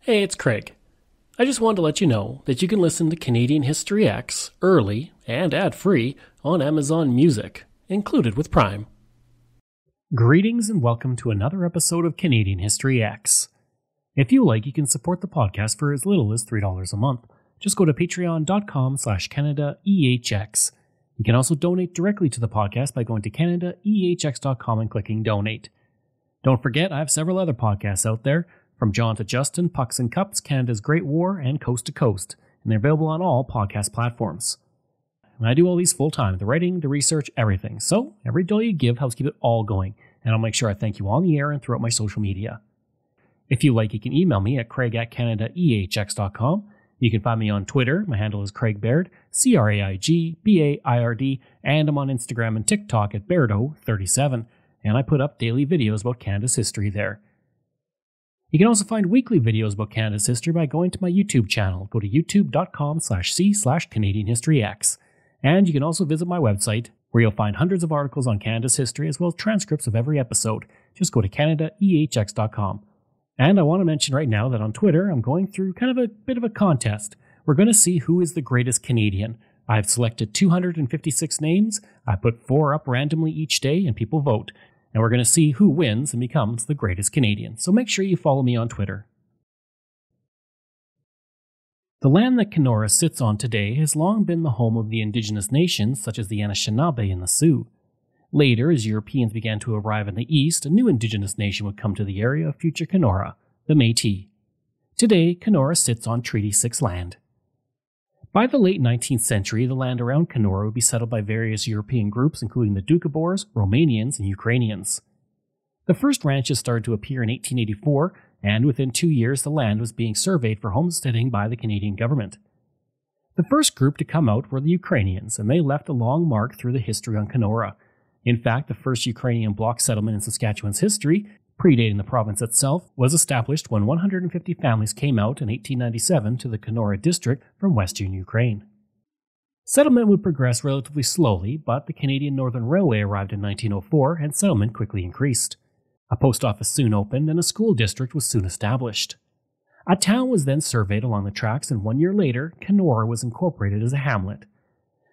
Hey, it's Craig. I just wanted to let you know that you can listen to Canadian History X early and ad-free on Amazon Music, included with Prime. Greetings and welcome to another episode of Canadian History X. If you like, you can support the podcast for as little as $3 a month. Just go to patreon.com/CanadaEHX. You can also donate directly to the podcast by going to CanadaEHX.com and clicking Donate. Don't forget, I have several other podcasts out there, from John to Justin, Pucks and Cups, Canada's Great War, and Coast to Coast, and they're available on all podcast platforms. And I do all these full-time, the writing, the research, everything. So, every dollar you give helps keep it all going, and I'll make sure I thank you on the air and throughout my social media. If you like, you can email me at craig@canadaehx.com. You can find me on Twitter. My handle is Craig Baird, CraigBaird, and I'm on Instagram and TikTok at Bairdo37, and I put up daily videos about Canada's history there. You can also find weekly videos about Canada's history by going to my YouTube channel. Go to youtube.com/c/CanadianHistoryX. And you can also visit my website, where you'll find hundreds of articles on Canada's history as well as transcripts of every episode. Just go to CanadaEHX.com. And I want to mention right now that on Twitter, I'm going through kind of a bit of a contest. We're going to see who is the greatest Canadian. I've selected 256 names. I put 4 up randomly each day, and people vote. And we're going to see who wins and becomes the greatest Canadian. So make sure you follow me on Twitter. The land that Canora sits on today has long been the home of the indigenous nations such as the Anishinaabe and the Sioux. Later, as Europeans began to arrive in the east, a new indigenous nation would come to the area of future Canora, the Métis. Today, Canora sits on Treaty 6 land. By the late 19th century, the land around Canora would be settled by various European groups including the Doukhobors, Romanians, and Ukrainians. The first ranches started to appear in 1884, and within 2 years the land was being surveyed for homesteading by the Canadian government. The first group to come out were the Ukrainians, and they left a long mark through the history on Canora. In fact, the first Ukrainian block settlement in Saskatchewan's history, predating the province itself, was established when 150 families came out in 1897 to the Canora district from western Ukraine. Settlement would progress relatively slowly, but the Canadian Northern Railway arrived in 1904 and settlement quickly increased. A post office soon opened and a school district was soon established. A town was then surveyed along the tracks, and 1 year later, Canora was incorporated as a hamlet.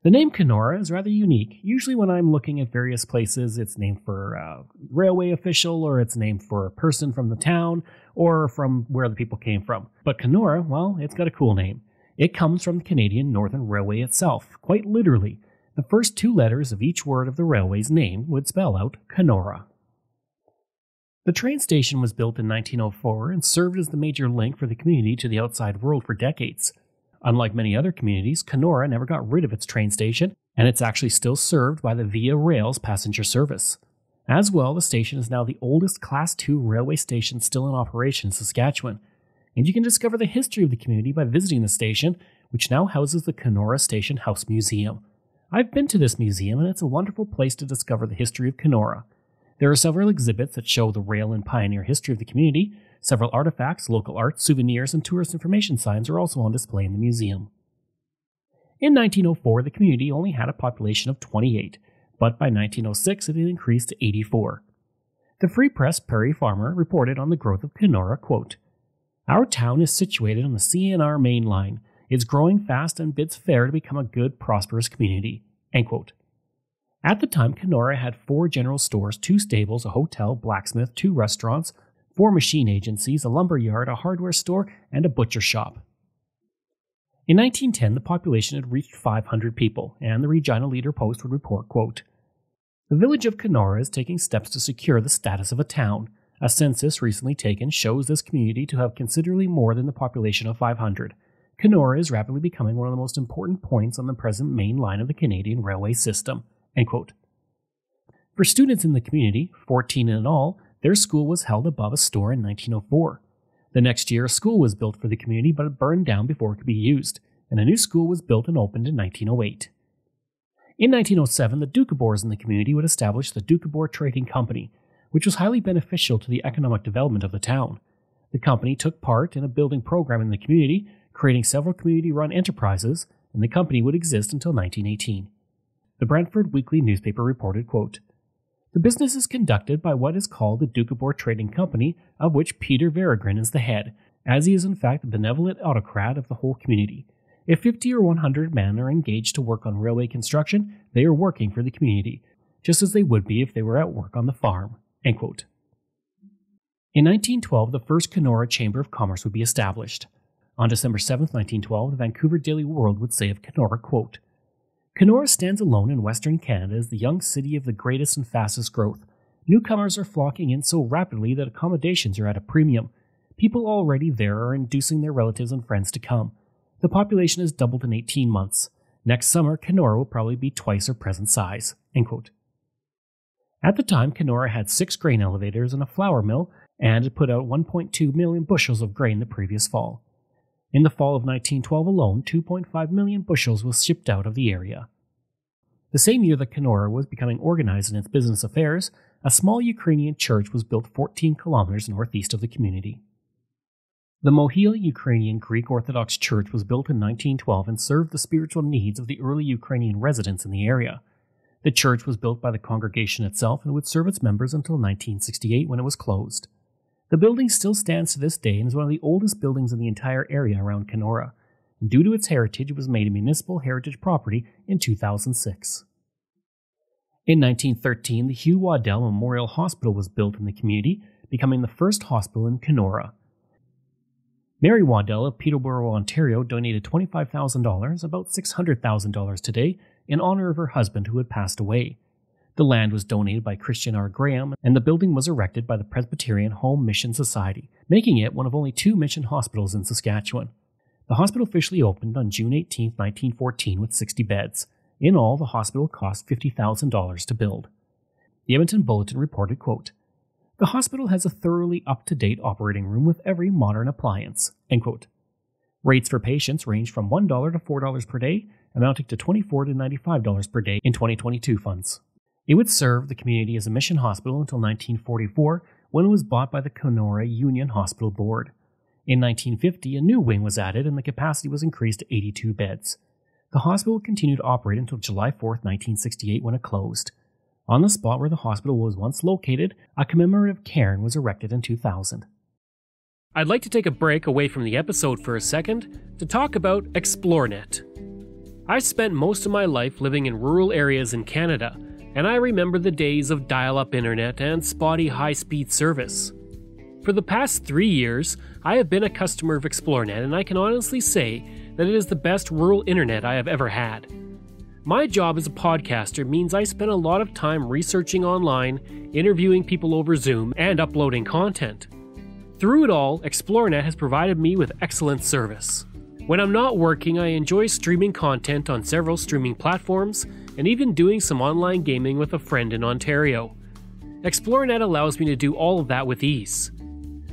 The name Canora is rather unique. Usually when I'm looking at various places, it's named for a railway official, or it's named for a person from the town, or from where the people came from. But Canora, well, it's got a cool name. It comes from the Canadian Northern Railway itself. Quite literally, the first 2 letters of each word of the railway's name would spell out Canora. The train station was built in 1904 and served as the major link for the community to the outside world for decades. Unlike many other communities, Canora never got rid of its train station, and it's actually still served by the Via Rail's passenger service. As well, the station is now the oldest Class II railway station still in operation in Saskatchewan, and you can discover the history of the community by visiting the station, which now houses the Canora Station House Museum. I've been to this museum, and it's a wonderful place to discover the history of Canora. There are several exhibits that show the rail and pioneer history of the community. Several artifacts, local art, souvenirs, and tourist information signs are also on display in the museum. In 1904, the community only had a population of 28, but by 1906 it had increased to 84. The Free Press Prairie Farmer reported on the growth of Canora, quote, "Our town is situated on the CNR main line. It's growing fast and bids fair to become a good, prosperous community." End quote. At the time, Canora had 4 general stores, 2 stables, a hotel, blacksmith, 2 restaurants, 4 machine agencies, a lumber yard, a hardware store, and a butcher shop. In 1910, the population had reached 500 people, and the Regina Leader-Post would report, quote, "The village of Canora is taking steps to secure the status of a town. A census recently taken shows this community to have considerably more than the population of 500. Canora is rapidly becoming one of the most important points on the present main line of the Canadian railway system." End quote. For students in the community, 14 in all, their school was held above a store in 1904. The next year, a school was built for the community, but it burned down before it could be used, and a new school was built and opened in 1908. In 1907, the Doukhobors in the community would establish the Doukhobor Trading Company, which was highly beneficial to the economic development of the town. The company took part in a building program in the community, creating several community-run enterprises, and the company would exist until 1918. The Brantford Weekly newspaper reported, quote, "The business is conducted by what is called the Doukhobor Trading Company, of which Peter Veragrin is the head, as he is in fact the benevolent autocrat of the whole community. If 50 or 100 men are engaged to work on railway construction, they are working for the community, just as they would be if they were at work on the farm." End quote. In 1912, the first Canora Chamber of Commerce would be established. On December 7, 1912, the Vancouver Daily World would say of Canora, quote, "Canora stands alone in Western Canada as the young city of the greatest and fastest growth. Newcomers are flocking in so rapidly that accommodations are at a premium. People already there are inducing their relatives and friends to come. The population has doubled in 18 months. Next summer, Canora will probably be twice her present size." End quote. At the time, Canora had 6 grain elevators and a flour mill, and had put out 1.2 million bushels of grain the previous fall. In the fall of 1912 alone, 2.5 million bushels was shipped out of the area. The same year that Canora was becoming organized in its business affairs, a small Ukrainian church was built 14 kilometers northeast of the community. The Mohila Ukrainian Greek Orthodox Church was built in 1912 and served the spiritual needs of the early Ukrainian residents in the area. The church was built by the congregation itself and would serve its members until 1968 when it was closed. The building still stands to this day and is one of the oldest buildings in the entire area around Canora. Due to its heritage, it was made a municipal heritage property in 2006. In 1913, the Hugh Waddell Memorial Hospital was built in the community, becoming the first hospital in Canora. Mary Waddell of Peterborough, Ontario donated $25,000, about $600,000 today, in honor of her husband who had passed away. The land was donated by Christian R. Graham, and the building was erected by the Presbyterian Home Mission Society, making it one of only 2 mission hospitals in Saskatchewan. The hospital officially opened on June 18, 1914 with 60 beds. In all, the hospital cost $50,000 to build. The Edmonton Bulletin reported, quote, "The hospital has a thoroughly up-to-date operating room with every modern appliance." End quote. Rates for patients range from $1 to $4 per day, amounting to $24 to $95 per day in 2022 funds. It would serve the community as a mission hospital until 1944, when it was bought by the Canora Union Hospital Board. In 1950, a new wing was added and the capacity was increased to 82 beds. The hospital continued to operate until July 4, 1968, when it closed. On the spot where the hospital was once located, a commemorative cairn was erected in 2000. I'd like to take a break away from the episode for a second to talk about ExploreNet. I spent most of my life living in rural areas in Canada, and I remember the days of dial-up internet and spotty high-speed service. For the past 3 years, I have been a customer of ExploreNet, and I can honestly say that it is the best rural internet I have ever had. My job as a podcaster means I spend a lot of time researching online, interviewing people over Zoom, and uploading content. Through it all, ExploreNet has provided me with excellent service. When I'm not working, I enjoy streaming content on several streaming platforms, and even doing some online gaming with a friend in Ontario. ExploreNet allows me to do all of that with ease.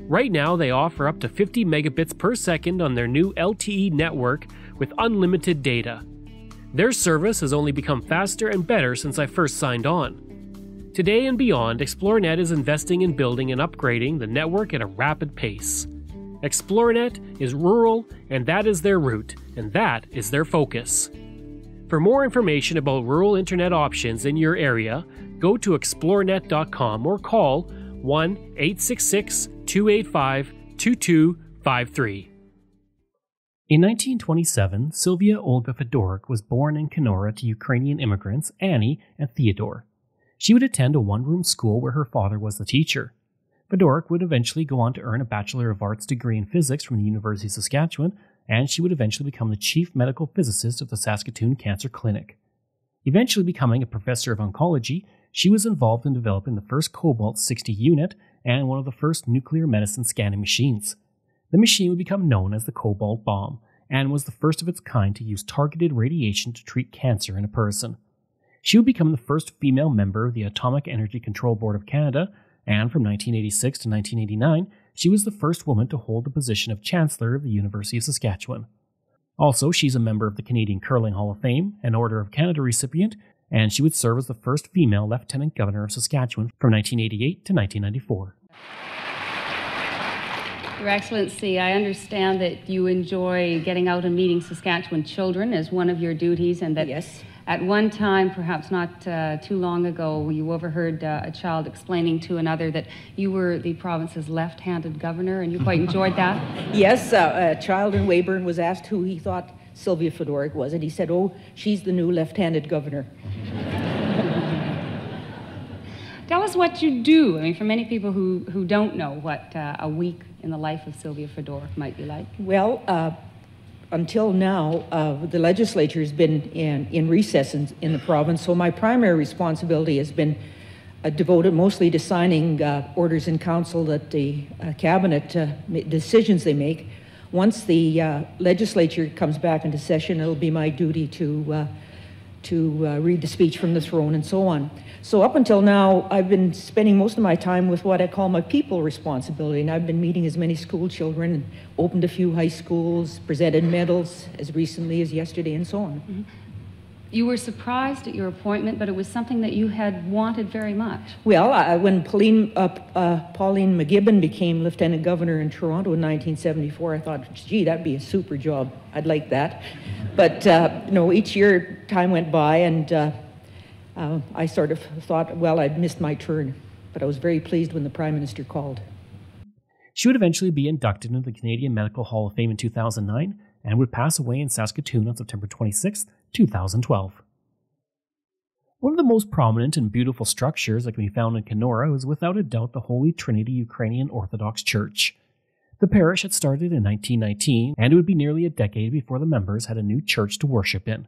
Right now, they offer up to 50 megabits per second on their new LTE network with unlimited data. Their service has only become faster and better since I first signed on. Today and beyond, ExploreNet is investing in building and upgrading the network at a rapid pace. ExploreNet is rural, and that is their route, and that is their focus. For more information about rural internet options in your area, go to explorenet.com or call 1-866-285-2253. In 1927, Sylvia Olga Fedorik was born in Canora to Ukrainian immigrants Annie and Theodore. She would attend a one-room school where her father was the teacher. Fedorik would eventually go on to earn a Bachelor of Arts degree in physics from the University of Saskatchewan, and she would eventually become the chief medical physicist of the Saskatoon Cancer Clinic. Eventually becoming a professor of oncology, she was involved in developing the first Cobalt-60 unit and one of the first nuclear medicine scanning machines. The machine would become known as the Cobalt Bomb, and was the first of its kind to use targeted radiation to treat cancer in a person. She would become the first female member of the Atomic Energy Control Board of Canada, and from 1986 to 1989, she was the first woman to hold the position of Chancellor of the University of Saskatchewan. Also, she's a member of the Canadian Curling Hall of Fame, an Order of Canada recipient, and she would serve as the first female Lieutenant Governor of Saskatchewan from 1988 to 1994. Your Excellency, I understand that you enjoy getting out and meeting Saskatchewan children as one of your duties, and that yes. At one time, perhaps not too long ago, you overheard a child explaining to another that you were the province's left-handed governor, and you quite enjoyed that? Yes, a child in Weyburn was asked who he thought Sylvia Fedoruk was, and he said, "Oh, she's the new left-handed governor." Tell us what you do. I mean, for many people who don't know what a week in the life of Sylvia Fedoruk might be like. Well, until now, the legislature has been in recess in the province, so my primary responsibility has been devoted mostly to signing orders in council that the cabinet decisions they make. Once the legislature comes back into session, it'll be my duty to read the speech from the throne and so on. So up until now, I've been spending most of my time with what I call my people responsibility, and I've been meeting as many school children, and opened a few high schools, presented medals as recently as yesterday, and so on. Mm-hmm. You were surprised at your appointment, but it was something that you had wanted very much. Well, when Pauline McGibbon became Lieutenant Governor in Toronto in 1974, I thought, gee, that'd be a super job. I'd like that. But each year time went by, and I sort of thought, well, I'd missed my turn. But I was very pleased when the Prime Minister called. She would eventually be inducted into the Canadian Medical Hall of Fame in 2009 and would pass away in Saskatoon on September 26, 2012. One of the most prominent and beautiful structures that can be found in Canora is without a doubt the Holy Trinity Ukrainian Orthodox Church. The parish had started in 1919, and it would be nearly a decade before the members had a new church to worship in.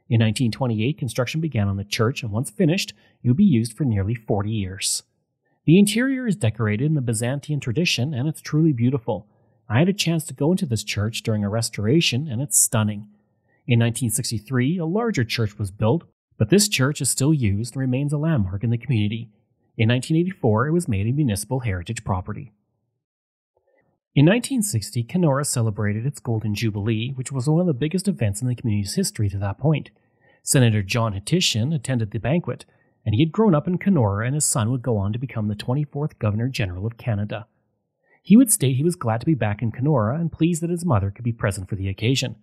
In 1928, construction began on the church, and once finished, it would be used for nearly 40 years. The interior is decorated in the Byzantine tradition, and it's truly beautiful. I had a chance to go into this church during a restoration, and it's stunning. In 1963, a larger church was built, but this church is still used and remains a landmark in the community. In 1984, it was made a municipal heritage property. In 1960, Canora celebrated its Golden Jubilee, which was one of the biggest events in the community's history to that point. Senator John Hitchison attended the banquet, and he had grown up in Canora, and his son would go on to become the 24th Governor-General of Canada. He would state he was glad to be back in Canora and pleased that his mother could be present for the occasion.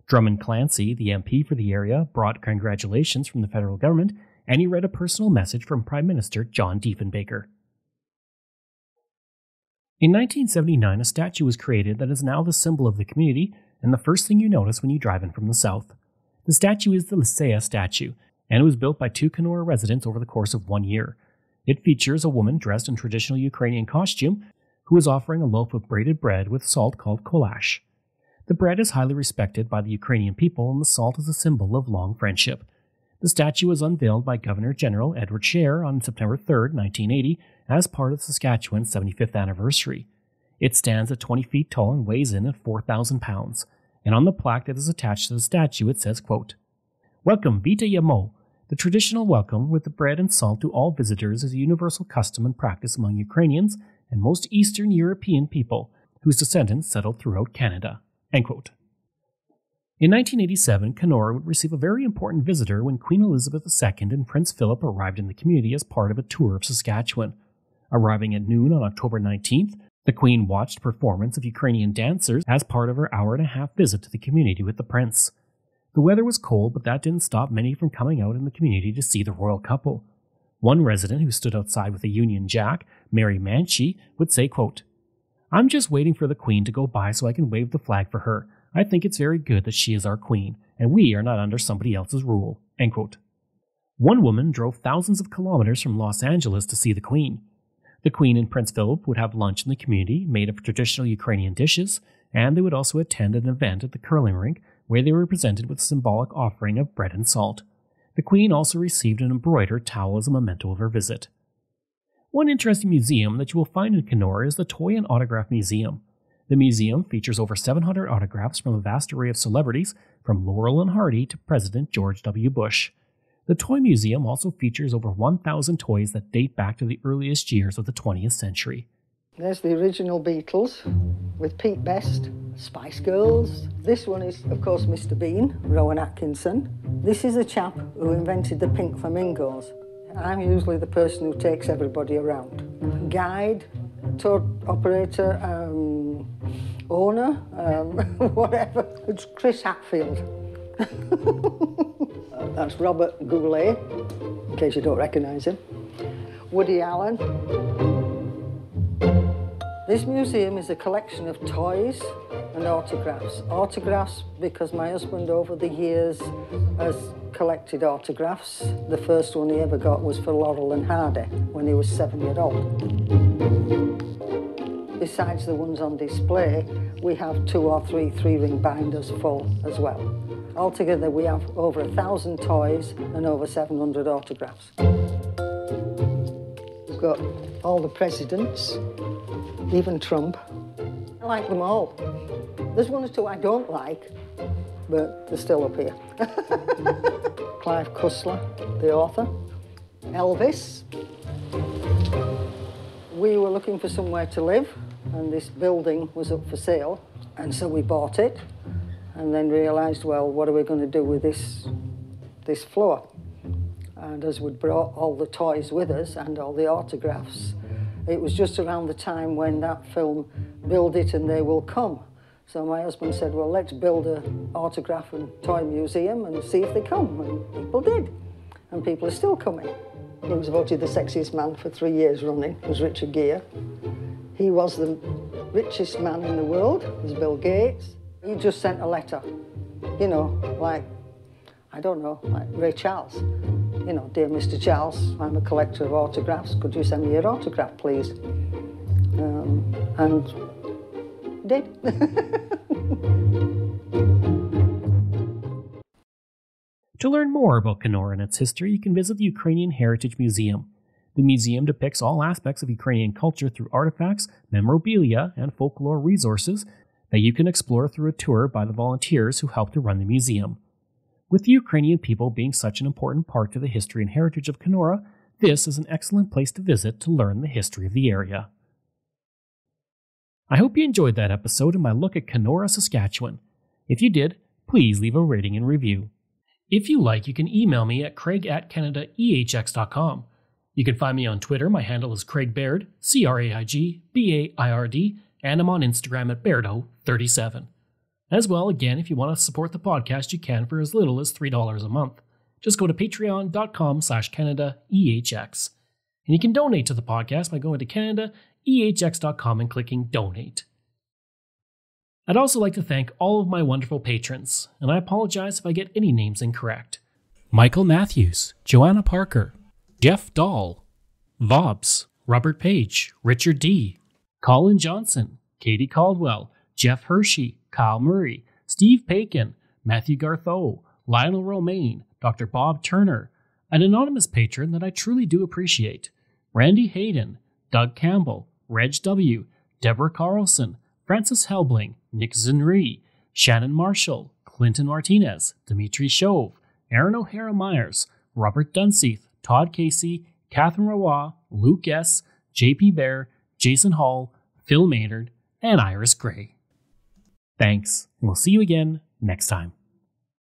Drummond Clancy, the MP for the area, brought congratulations from the federal government, and he read a personal message from Prime Minister John Diefenbaker. In 1979, a statue was created that is now the symbol of the community and the first thing you notice when you drive in from the south. The statue is the Lycea statue, and it was built by 2 Canora residents over the course of 1 year. It features a woman dressed in traditional Ukrainian costume who is offering a loaf of braided bread with salt called kolash. The bread is highly respected by the Ukrainian people, and the salt is a symbol of long friendship. The statue was unveiled by Governor-General Edward Scheer on September 3, 1980, as part of Saskatchewan's 75th anniversary. It stands at 20 feet tall and weighs in at 4,000 pounds, and on the plaque that is attached to the statue it says, quote, "Welcome, Vita Yamo. The traditional welcome with the bread and salt to all visitors is a universal custom and practice among Ukrainians and most Eastern European people whose descendants settled throughout Canada." End quote. In 1987, Canora would receive a very important visitor when Queen Elizabeth II and Prince Philip arrived in the community as part of a tour of Saskatchewan. Arriving at noon on October 19th, the Queen watched a performance of Ukrainian dancers as part of her hour-and-a-half visit to the community with the Prince. The weather was cold, but that didn't stop many from coming out in the community to see the royal couple. One resident who stood outside with a Union Jack, Mary Manchie, would say, quote, "I'm just waiting for the Queen to go by so I can wave the flag for her. I think it's very good that she is our Queen, and we are not under somebody else's rule." End quote. One woman drove thousands of kilometers from Los Angeles to see the Queen. The Queen and Prince Philip would have lunch in the community made of traditional Ukrainian dishes, and they would also attend an event at the curling rink where they were presented with a symbolic offering of bread and salt. The Queen also received an embroidered towel as a memento of her visit. One interesting museum that you will find in Canora is the Toy and Autograph Museum. The museum features over 700 autographs from a vast array of celebrities, from Laurel and Hardy to President George W. Bush. The Toy Museum also features over 1,000 toys that date back to the earliest years of the 20th century. There's the original Beatles with Pete Best, Spice Girls. This one is, of course, Mr. Bean, Rowan Atkinson. This is a chap who invented the pink flamingos. I'm usually the person who takes everybody around. Guide, tour operator, owner, whatever. It's Chris Hatfield. That's Robert Goulet, in case you don't recognise him. Woody Allen. This museum is a collection of toys and autographs. Autographs because my husband over the years has collected autographs. The first one he ever got was for Laurel and Hardy when he was 7-year-old. Besides the ones on display, we have 2 or 3 3-ring binders full as well. Altogether, we have over 1,000 toys and over 700 autographs. We've got all the presidents, even Trump. I like them all. There's 1 or 2 I don't like, but they're still up here. Clive Cussler, the author. Elvis. We were looking for somewhere to live, and this building was up for sale, and so we bought it, and then realised, well, what are we going to do with this floor? And as we'd brought all the toys with us and all the autographs, it was just around the time when that film, Build It and They Will Come. So my husband said, well, let's build an autograph and toy museum and see if they come. And people did. And people are still coming. He was voted the sexiest man for 3 years running. It was Richard Gere. He was the richest man in the world. It was Bill Gates. He just sent a letter, you know, like, I don't know, like Ray Charles. You know, dear Mr. Charles, I'm a collector of autographs. Could you send me your autograph, please? And did. To learn more about Canora and its history, you can visit the Ukrainian Heritage Museum. The museum depicts all aspects of Ukrainian culture through artifacts, memorabilia, and folklore resources that you can explore through a tour by the volunteers who help to run the museum. With the Ukrainian people being such an important part to the history and heritage of Canora, this is an excellent place to visit to learn the history of the area. I hope you enjoyed that episode and my look at Canora, Saskatchewan. If you did, please leave a rating and review. If you like, you can email me at craig@canadaehx.com. You can find me on Twitter. My handle is Craig Baird, CraigBaird, and I'm on Instagram at Bairdo37. As well, again, if you want to support the podcast, you can for as little as $3 a month. Just go to patreon.com/CanadaEHX. And you can donate to the podcast by going to CanadaEHX.com and clicking Donate. I'd also like to thank all of my wonderful patrons, and I apologize if I get any names incorrect. Michael Matthews, Joanna Parker, Jeff Dahl, Vobs, Robert Page, Richard D., Colin Johnson, Katie Caldwell, Jeff Hershey, Kyle Murray, Steve Pakin, Matthew Gartho, Lionel Romaine, Dr. Bob Turner, an anonymous patron that I truly do appreciate, Randy Hayden, Doug Campbell, Reg W., Deborah Carlson, Francis Helbling, Nick Zinri, Shannon Marshall, Clinton Martinez, Dimitri Shove, Aaron O'Hara Myers, Robert Dunseith, Todd Casey, Catherine Rawa, Luke S., JP Bear, Jason Hall, Phil Maynard, and Iris Gray. Thanks, and we'll see you again next time.